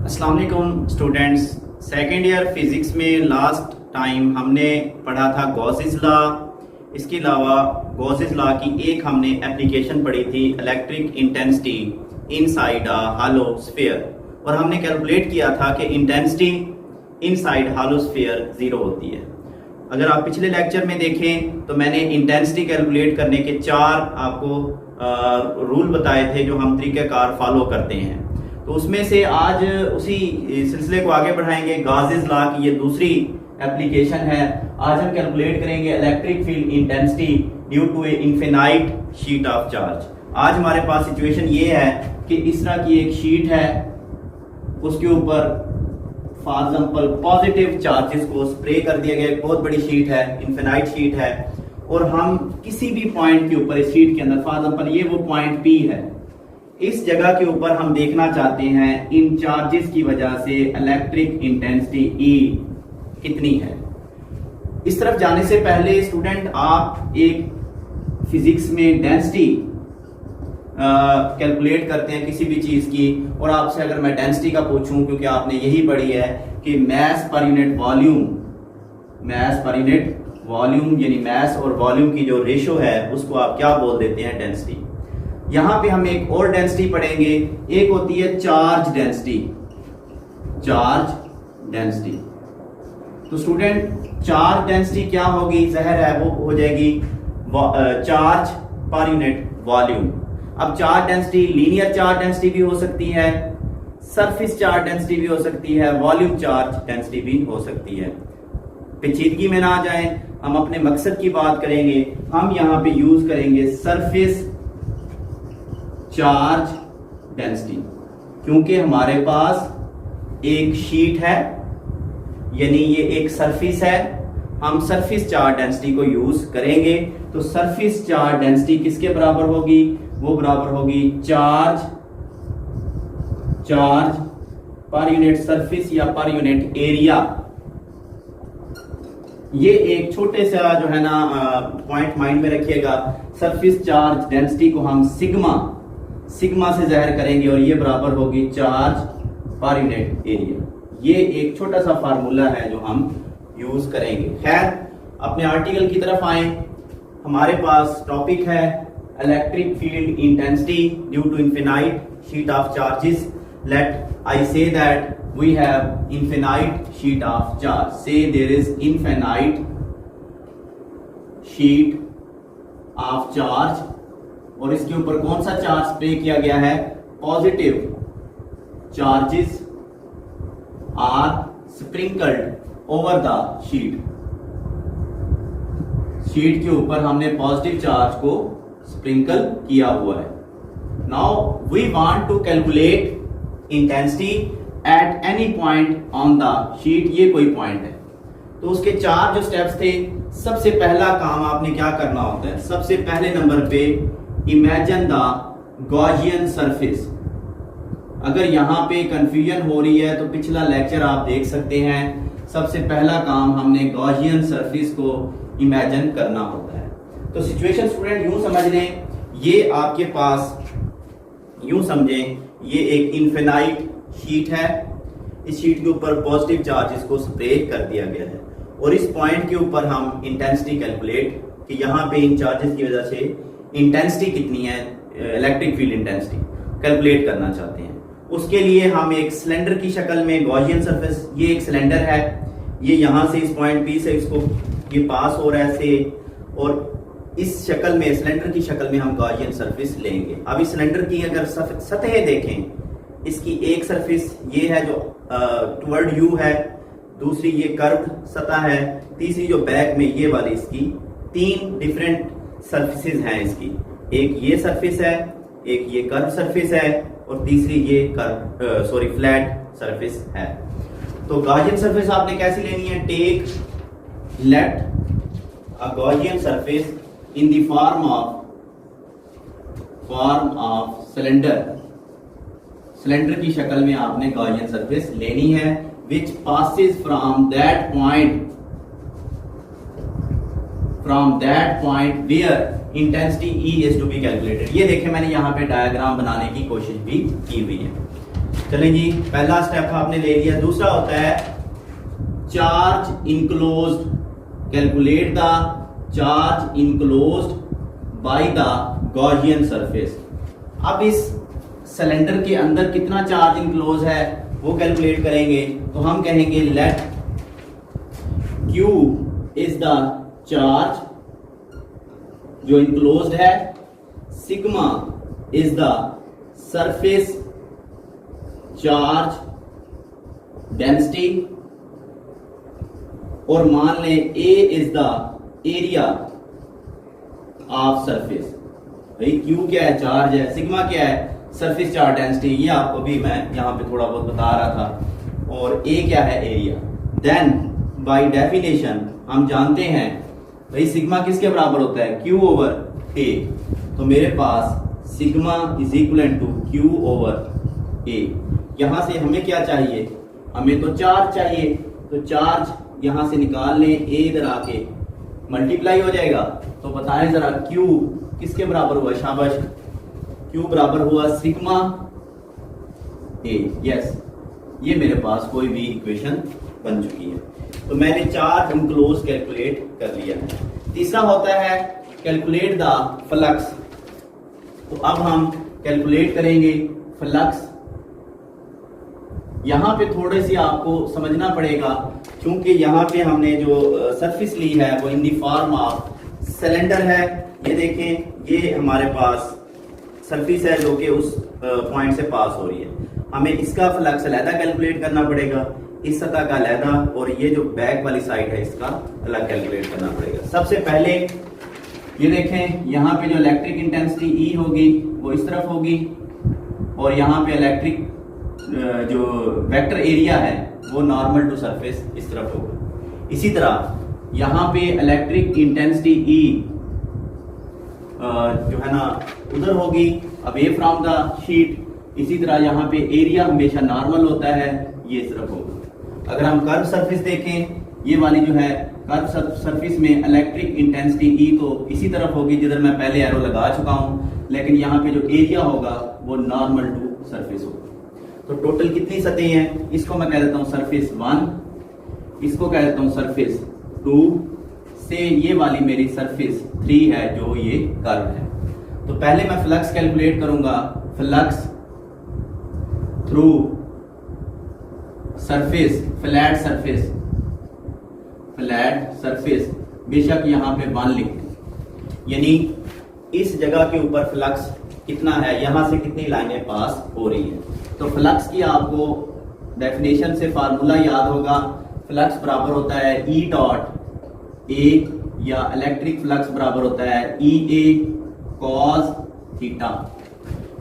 अस्सलाम वालेकुम students. Second year physics में लास्ट टाइम हमने पढ़ा था गॉसेस लॉ। इसके अलावा गॉसेस लॉ की एक हमने एप्लीकेशन पढ़ी थी, electric intensity inside a hollow sphere, और हमने कैलकुलेट किया था कि इंटेंसिटी इनसाइड हॉलो स्फीयर 0 होती है। अगर आप पिछले लेक्चर में देखें तो मैंने इंटेंसिटी कैलकुलेट करने के 4 आपको रूल बताए थे जो हम तरीक़ाकार फॉलो करते हैं। तो उसमें से आज उसी सिलसिले को आगे बढ़ाएंगे। गॉसेस लॉ की ये दूसरी एप्लीकेशन है। आज हम कैलकुलेट करेंगे electric field intensity due to a infinite sheet of charge. आज हमारे पास सिचुएशन ये है कि इस तरह की एक शीट है, उसके ऊपर फॉर एग्जांपल पॉजिटिव चार्जेस को स्प्रे कर दिया गया। एक बहुत बड़ी शीट है, इनफिनाइट शीट है, और हम किसी भी पॉइंट के ऊपर इस शीट के अंदर, फॉर एग्जांपल ये वो पॉइंट पी है, इस जगह के ऊपर हम देखना चाहते हैं इन चार्जेस की वजह से इलेक्ट्रिक इंटेंसिटी E कितनी है। इस तरफ जाने से पहले स्टूडेंट आप एक फिजिक्स में डेंसिटी कैलकुलेट करते हैं किसी भी चीज की, और आपसे अगर मैं डेंसिटी का पूछूं, क्योंकि आपने यही पढ़ी है कि मैस पर यूनिट वॉल्यूम यानी मैस और वॉल्यूम की जो रेशो है उसको आप क्या बोल देते हैं, डेंसिटी। यहां पे हम एक और डेंसिटी पढ़ेंगे, एक होती है चार्ज डेंसिटी। तो स्टूडेंट चार्ज डेंसिटी क्या होगी, जहर है वो हो जाएगी चार्ज पर यूनिट वॉल्यूम। अब charge density linear charge density भी हो सकती है, सरफेस चार्ज डेंसिटी भी हो सकती है, वॉल्यूम चार्ज डेंसिटी भी हो सकती है। पेचीदगी में ना जाएं, हम अपने मकसद की बात करेंगे। हम यहां पे यूज करेंगे सरफेस चार्ज डेंसिटी, क्योंकि हमारे पास एक शीट है, यानी ये एक सरफेस है, हम सरफेस चार्ज डेंसिटी को यूज करेंगे। तो सरफेस चार्ज डेंसिटी किसके बराबर होगी, वो बराबर होगी चार्ज पर यूनिट सरफेस या पर यूनिट एरिया। ये एक छोटे सा जो है ना पॉइंट माइंड में रखिएगा। सरफेस चार्ज डेंसिटी को हम सिग्मा से जाहिर करेंगे, और ये बराबर होगी चार्ज पर यूनिट एरिया। ये एक छोटा सा फार्मूला है जो हम यूज करेंगे। खैर, अपने आर्टिकल की तरफ आए। हमारे पास टॉपिक है electric field intensity due to infinite sheet of charges. Let I say that we have infinite sheet of charge. Say there is infinite sheet of charge, और इसके ऊपर कौन सा चार्ज स्प्रे किया गया है, positive charges are sprinkled over the sheet के ऊपर हमने पॉजिटिव चार्ज को स्प्रिंकल किया हुआ है। Now we want to calculate intensity at any point on the sheet. ये कोई पॉइंट है, तो उसके 4 जो स्टेप्स थे। सबसे पहला काम आपने क्या करना होता है, सबसे पहले नंबर पे इमेजिन द गॉसियन सरफेस। अगर यहां पे कंफ्यूजन हो रही है तो पिछला लेक्चर आप देख सकते हैं। सबसे पहला काम हमने गॉसियन सरफेस को इमेजिन करना होता है। तो सिचुएशन स्टूडेंट यूं समझ लें, ये आपके पास यूं समझें, ये एक इनफिनाइट शीट है। इस शीट के ऊपर पॉजिटिव चार्जेस को स्प्रे कर दिया गया है, और इस पॉइंट के ऊपर हम इंटेंसिटी कैलकुलेट कि यहाँ पे इन चार्जेस की वजह से इंटेंसिटी कितनी है, इलेक्ट्रिक फील्ड इंटेंसिटी कैलकुलेट करना चाहते हैं। उसके लिए हम एक सिलेंडर की शक्ल में गॉसियन सरफेस, ये एक सिलेंडर है, ये यहां से इस पॉइंट पी से इसको ये पास हो रहा है से, और इस शक्ल में सिलेंडर की शक्ल में हम गॉसियन सरफेस लेंगे। अब इस सिलेंडर की अगर सतह देखें, इसकी एक सरफेस ये है जो टुवर्ड यू है, दूसरी ये कर्व सतह है, तीसरी जो बैक में ये वाली, इसकी 3 डिफरेंट सरफेसेस हैं इसकी। एक ये सरफेस है, एक ये कर्व सरफेस है, और तीसरी ये फ्लैट सरफेस है। तो गॉसियन सरफेस आपने कैसी लेनी है, let a Gaussian surface in the form of cylinder की शक्ल में आपने गॉसियन सरफेस लेनी है, which passes from that point where intensity E is to be calculated। ये देखें, मैंने यहाँ पे डायग्राम बनाने की कोशिश भी की हुई है। चलें जी, पहला स्टेप आपने ले लिया। दूसरा होता है charge enclosed, calculate the charge enclosed by the Gaussian surface. अब इस सिलेंडर के अंदर कितना चार्ज इनक्लोज है वो कैलकुलेट करेंगे। तो हम कहेंगे let Q is the charge जो इनक्लोज्ड है, sigma is the surface charge density, और मान लें A is the area of surface. भाई Q क्या है? चार्ज है। सिग्मा क्या है? Surface charge density. ये आपको भी मैं यहां पे थोड़ा बहुत बता रहा था। और A क्या है? एरिया। देन बाय डेफिनेशन हम जानते हैं भाई सिग्मा किसके बराबर होता है? Q over A। तो मेरे पास sigma is equal to Q over A। यहां से हमें क्या चाहिए? हमें तो चार्ज चाहिए, तो चार्ज यहां से निकाल लें, A इधर आके मल्टीप्लाई हो जाएगा। तो बताएं जरा Q किसके बराबर हुआ? शाबाश, Q बराबर हुआ सिग्मा A। यस, ये मेरे पास कोई भी इक्वेशन बन चुकी है। तो मैंने चार्ज इनक्लोज कैलकुलेट कर लिया है। तीसरा होता है कैलकुलेट द फ्लक्स। तो अब हम कैलकुलेट करेंगे फ्लक्स। यहां पे थोड़े सी आपको समझना पड़ेगा, क्योंकि यहां पे हमने जो सरफेस ली है वो इन दी फॉर्म ऑफ सिलेंडर है। ये देखें, ये हमारे पास सरफेस है जो कि उस पॉइंट से पास हो रही है। हमें इसका फ्लक्स अलग कैलकुलेट करना पड़ेगा, इस सतह का अलग, और ये जो बैक वाली साइड है इसका अलग कैलकुलेट करना पड़ेगा। सबसे पहले ये देखें, यहाँ पे जो इलेक्ट्रिक इंटेंसिटी E होगी वो इस तरफ होगी, और यहाँ पे इलेक्ट्रिक जो वेक्टर एरिया है वो नॉर्मल टू सरफेस इस तरफ होगा। इसी तरह यहाँ पे इलेक्ट्रिक इंटेंसिटी E जो है ना उधर होगी, अवे फ्रॉम द शीट। इसी तरह यहाँ पे एरिया हमेशा नॉर्मल होता है, ये इस तरफ होगा। अगर हम कर्व सरफेस देखें, ये वाली जो है कर्व सरफेस में इलेक्ट्रिक इंटेंसिटी E तो इसी तरफ होगी जिधर मैं पहले एरो लगा चुका हूँ, लेकिन यहाँ पे जो एरिया होगा वो नॉर्मल टू सरफेस होगा। तो टोटल कितनी सतहें हैं? इसको मैं कह देता हूँ सरफेस 1, इसको कह देता हूँ सरफेस 2 से, ये वाली मेरी सरफेस 3 है जो ये कर्व है। तो पहले मैं फ्लक्स कैलकुलेट करूंगा। Flux through surface, flat surface, flat surface, बेशक यहां पे 1 लिख दें, यानी इस जगह के ऊपर फ्लक्स कितना है, यहां से कितनी लाइनें पास हो रही है। तो फ्लक्स की आपको डेफिनेशन से फार्मूला याद होगा। फ्लक्स बराबर होता है E डॉट A, या इलेक्ट्रिक फ्लक्स बराबर होता है EA cos थीटा।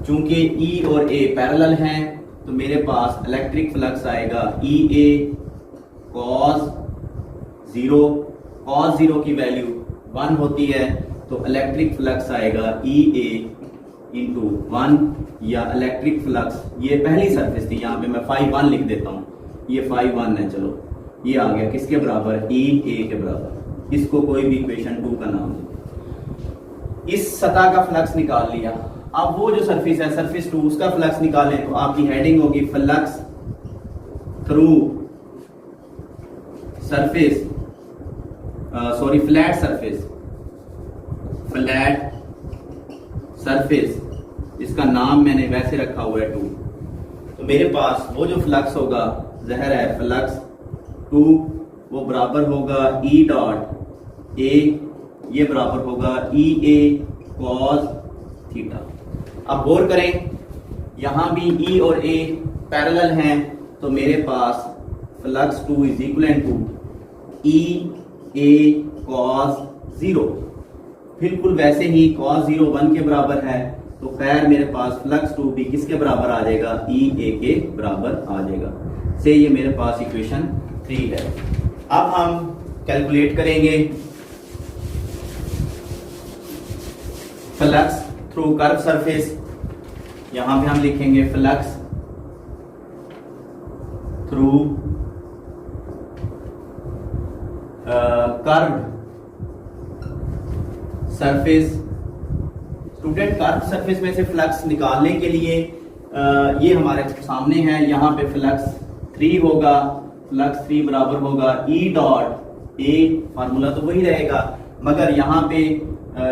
चूंकि E और A पैरेलल हैं तो मेरे पास इलेक्ट्रिक फ्लक्स आएगा EA cos 0। cos 0 की वैल्यू 1 होती है, तो इलेक्ट्रिक फ्लक्स आएगा EA इंटू 1, या इलेक्ट्रिक फ्लक्स, ये पहली सरफेस थी, यहाँ पे मैं फाई 1 लिख देता हूँ, ये फाई 1 है। चलो, ये आ गया किसके बराबर? EA के बराबर। इसको कोई भी इक्वेशन 2 का नाम दे। इस सतह का फ्लक्स निकाल लिया। अब वो जो सरफेस है सरफेस 2, उसका फ्लक्स निकालें, तो आपकी हेडिंग होगी flux through surface, sorry flat surface, flat surface, इसका नाम मैंने वैसे रखा हुआ है 2। तो मेरे पास वो जो फ्लक्स होगा ज़हर है फ्लक्स 2, वो बराबर होगा E डॉट A, ये बराबर होगा EA cos थीटा। अब गौर करें, यहां भी E और A पैरेलल हैं, तो मेरे पास flux 2 is equal to EA cos 0। बिल्कुल वैसे ही cos 0 1 के बराबर है, तो खैर मेरे पास फ्लक्स 2 भी किसके बराबर आ जाएगा? EA के बराबर आ जाएगा। से ये मेरे पास इक्वेशन 3 है। अब हम कैलकुलेट करेंगे फ्लक्स थ्रू कर्व सरफेस। यहां पे हम लिखेंगे flux through curve surface. Student, curve surface में से फ्लक्स निकालने के लिए ये हमारे सामने है, यहाँ पे फ्लक्स 3 होगा, फ्लक्स 3 बराबर होगा E डॉट A, फार्मूला तो वही रहेगा, मगर यहाँ पे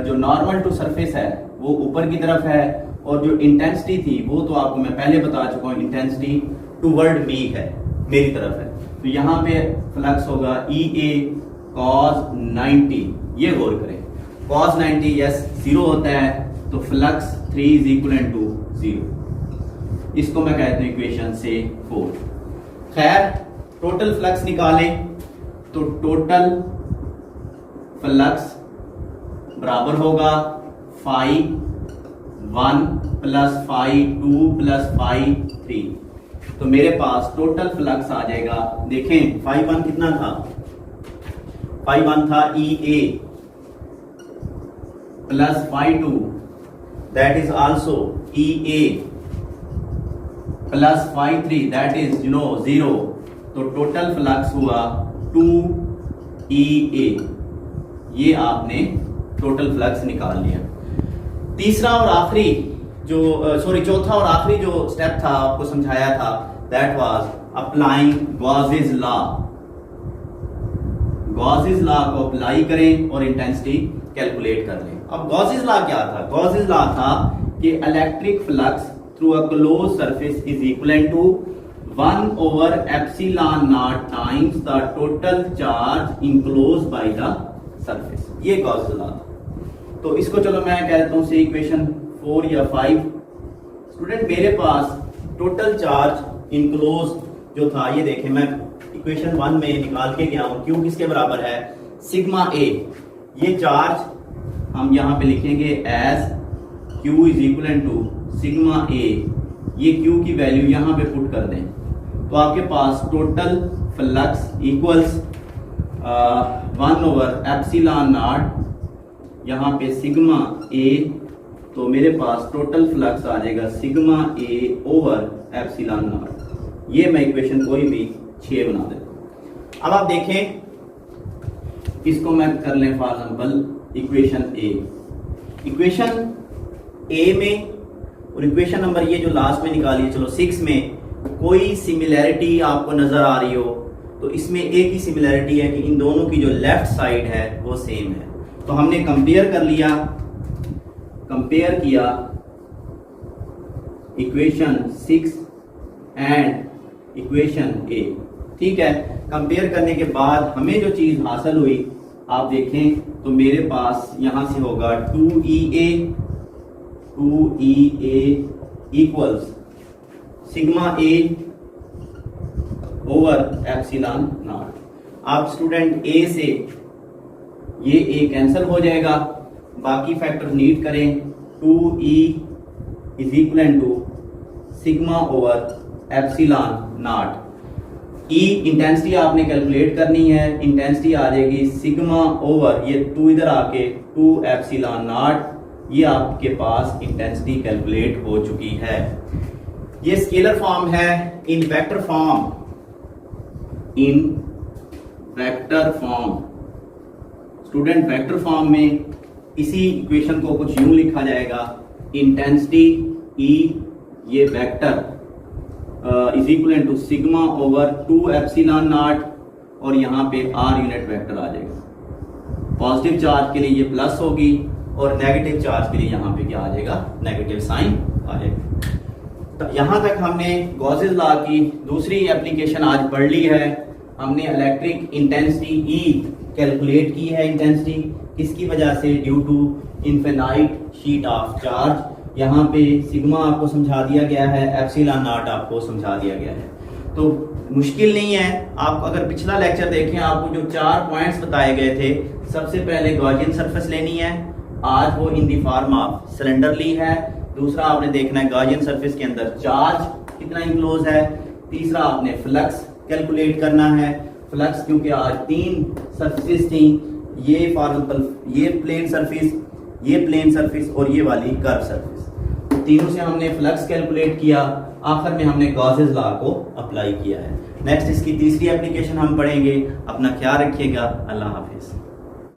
जो नॉर्मल टू सरफेस है वो ऊपर की तरफ है, और जो इंटेंसिटी थी वो तो आपको मैं पहले बता चुका हूँ, इंटेंसिटी टूवर्ड मी है, मेरी तरफ है। तो यहाँ पे फ्लक्स होगा EA cos 90, ये गौर करें, cos 90 यस 0 होता है, तो फ्लक्स 3 इज इक्वल टू 0। इसको मैं कहता हूँ इक्वेशन से 4। खैर टोटल फ्लक्स निकालें तो टोटल फ्लक्स बराबर होगा phi 1 plus phi 2 plus phi 3। तो मेरे पास टोटल फ्लक्स आ जाएगा, देखें phi 1 कितना था, phi 1 था EA plus phi 2 that is also EA plus phi 3 that is 0। तो टोटल फ्लक्स हुआ 2EA। ये आपने टोटल फ्लक्स निकाल लिया। तीसरा और आखिरी जो चौथा और आखिरी जो स्टेप था आपको समझाया था, that was applying Gauss's law. Gauss's law को अप्लाई करें और इंटेंसिटी कैलकुलेट कर लें। अब गॉसेस लॉ क्या था? गॉसेस लॉ था कि electric flux through a close surface is equal to 1 over epsilon naught times the total charge enclosed by the surface। ये गॉसेस लॉ था। तो इसको चलो मैं कहता हूं से इक्वेशन 4 या 5। स्टूडेंट मेरे पास टोटल चार्ज इनक्लोज जो था, ये देखें मैं इक्वेशन 1 में निकाल के गया हूं, क्यू किसके बराबर है, सिग्मा ए। ये चार्ज हम यहां पे लिखेंगे as Q is equal to sigma A. ये क्यू की वैल्यू यहां पे पुट कर दें, तो आपके पास total flux equals 1 over epsilon naught, यहाँ पे सिग्मा ए, तो मेरे पास टोटल फ्लक्स आ जाएगा sigma A over epsilon not. ये मैं इक्वेशन कोई भी 6 बना देता हूं। अब आप देखें, इसको मैं कर लें for example equation A. Equation A में और इक्वेशन नंबर ये जो लास्ट में निकाली, चलो 6 में कोई सिमिलैरिटी आपको नजर आ रही हो, तो इसमें एक ही सिमिलैरिटी है कि इन दोनों की जो लेफ्ट साइड है वो सेम है। तो हमने कंपेयर कर लिया, कंपेयर किया इक्वेशन 6 एंड इक्वेशन ए। ठीक है, कंपेयर करने के बाद हमें जो चीज हासिल हुई आप देखें, तो मेरे पास यहां से होगा 2EA equals sigma A over epsilon not. आप स्टूडेंट ए से ये ए कैंसिल हो जाएगा, बाकी फैक्टर नीट करें, 2E is equal to sigma over epsilon not. E intensity आपने कैलकुलेट करनी है, इंटेंसिटी आ जाएगी सिग्मा ओवर, ये 2 इधर आके 2 एप्सिलॉन नॉट। ये आपके पास इंटेंसिटी कैलकुलेट हो चुकी है। ये स्केलर फॉर्म है। In vector form, in vector form student, vector form में इसी इक्वेशन को कुछ यूं लिखा जाएगा, इंटेंसिटी E ये vector is equal to sigma over 2 epsilon not, और यहाँ पे R यूनिट वेक्टर आ जाएगा। पॉजिटिव चार्ज के लिए ये प्लस होगी और नेगेटिव चार्ज के लिए यहाँ पे क्या आ जाएगा, नेगेटिव साइन आ जाएगा। तो यहाँ तक हमने गॉसेस लॉ की दूसरी एप्लीकेशन आज पढ़ ली है। हमने इलेक्ट्रिक इंटेंसिटी E कैलकुलेट की है। इंटेंसिटी किसकी वजह से, due to infinite sheet of charge. यहाँ पे सिग्मा आपको समझा दिया गया है, एप्सिलॉन नॉट आपको समझा दिया गया है। तो मुश्किल नहीं है। आप अगर पिछला लेक्चर देखें, आपको जो 4 पॉइंट्स बताए गए थे, सबसे पहले गॉसियन सरफेस लेनी है, आज वो इन दी फॉर्म ऑफ सिलेंडर ली है। दूसरा आपने देखना है गॉसियन सरफेस के अंदर चार्ज कितना इंक्लोज है। तीसरा आपने फ्लक्स कैलकुलेट करना है। फ्लक्स क्योंकि आज 3 सरफेसेस थी, ये फॉर एग्जांपल ये प्लेन सरफेस, ये प्लेन सरफेस और ये वाली कर्व सरफेस, तीनों से हमने फ्लक्स कैलकुलेट किया। आखिर में हमने गॉसेस लॉ को अप्लाई किया है। नेक्स्ट इसकी तीसरी एप्लीकेशन हम पढ़ेंगे। अपना ख्याल रखिएगा। अल्लाह हाफिज।